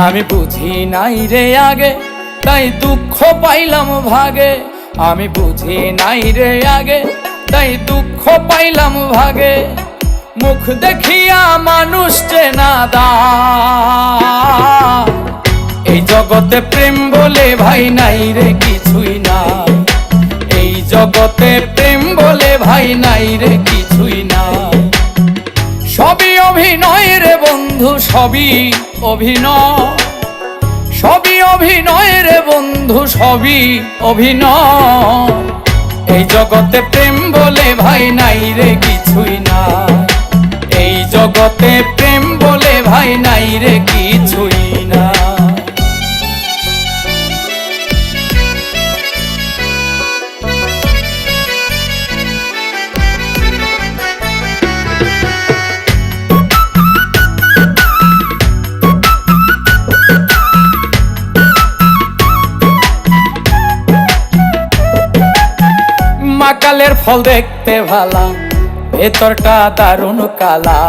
আমি বুঝি নাই রে আগে, তাই দুঃখ পাইলাম ভাগে। আমি বুঝি নাই রে আগে, তাই দুঃখ পাইলাম ভাগে। মুখ দেখিয়া মানুষ চেনা দায়, এই জগতে প্রেম বলে ভাই নাই রে কিছুই নাই। এই জগতে প্রেম বলে ভাই নাই রে কিছুই নাই। সবই অভিনয় রে বন্ধু, সবই অভিনয়। সবই অভিনয় রে বন্ধু, সবই অভিনয়। এই জগতে প্রেম বলে ভাই নাই রে কিছুই নাই। এই জগতে প্রেম বলে ভাই নাই রে কিছুই না। মাকালের ফল দেখতে ভালা, ভেতরটা দারুণ কালা।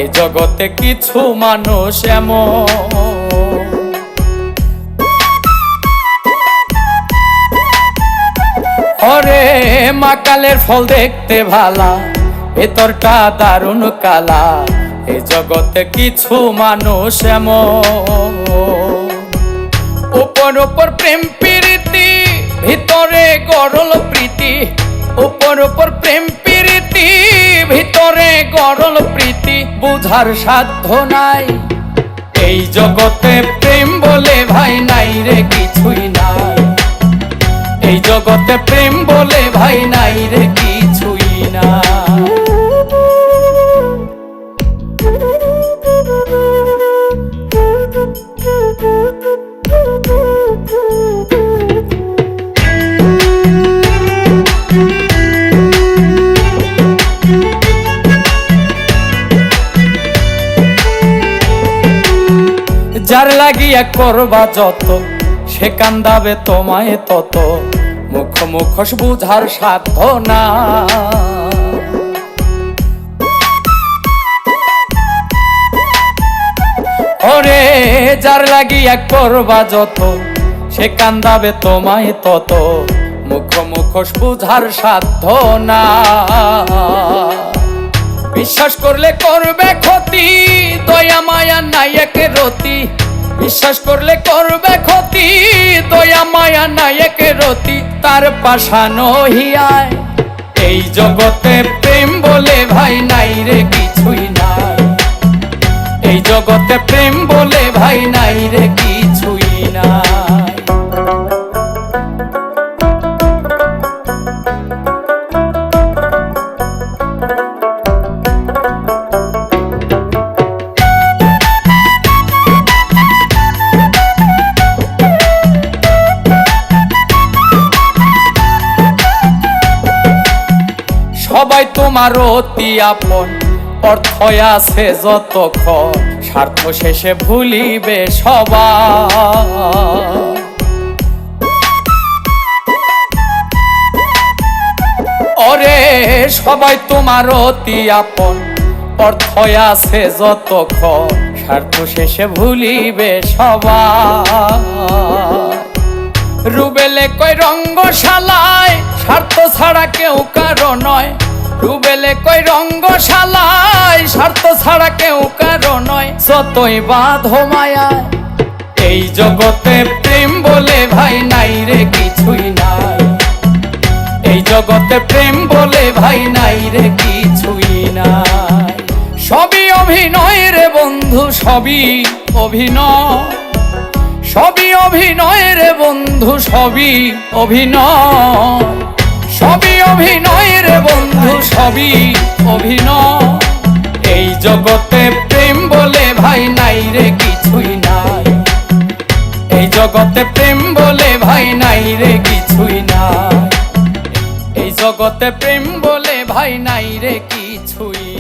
এ জগতে কিছু মানুষ এমন, ওরে মাকালের ফল দেখতে ভালা, ভেতরটা দারুণ কালা। এ জগতে কিছু মানুষ এমন, উপর উপর প্রেম প্রীতি, ভিতরে গরল প্রীতি। উপর উপর প্রেম প্রীতি, ভিতরে গরল প্রীতি। বুঝার সাধ্য নাই এই জগতে প্রেম বলে ভাই নাই রে কিছুই নাই। এই জগতে প্রেম বলে ভাই নাই রে কিছুই নাই। যার লাগিয়া করবা যত, সে কান্দাবে তোমায় তত। মুখ মুখোশ বুঝার সাধ্য না, ওরে যার লাগিয়া করবা যত, সে কান্দাবে তোমায় তত। মুখ মুখোশ বুঝার সাধ্য না। বিশ্বাস করলে করবে ক্ষতি, দয়া মায়া নাই একে রতি। বিশ্বাস করলে করবে ক্ষতি, দয়া মায়া নাই একে রতি। তার পাশানো হিয়ায় এই জগতে প্রেম বলে ভাই নাই রে কিছুই নাই। এই জগতে প্রেম বলে ভাই নাই রে কিছুই নাই। সবাই তোমার অতি আপন, অর্থ আছে যতক্ষণ। স্বার্থ শেষে ভুলিবে সবাই, ওরে সবাই তোমার অতি আপন। অর্থ আছে যতক্ষণ, স্বার্থ শেষে ভুলিবে সবাই। রুবেলে কই রঙ্গশালায়, স্বার্থ ছাড়া কেউ কারো নয়। রুবেলে কই রঙ্গশালায়, স্বার্থ ছাড়া কেউ কারো নয়। যতই বাঁধো মায়ায় এই জগতে প্রেম বলে ভাই নাই রে কিছুই নাই। এই জগতে প্রেম বলে ভাই নাই রে কিছুই নাই। সবই অভিনয় রে বন্ধু, সবই অভিনয়। সবই অভিনয় রে বন্ধু, সবই অভিনয়। সবই অভিনয় রে বন্ধু, সবই অভিনয়। এই জগতে প্রেম বলে ভাই নাই রে কিছুই নাই। জগতে প্রেম বলে ভাই নাই রে কিছুই নাই, এই জগতে প্রেম বলে ভাই নাই রে কিছুই।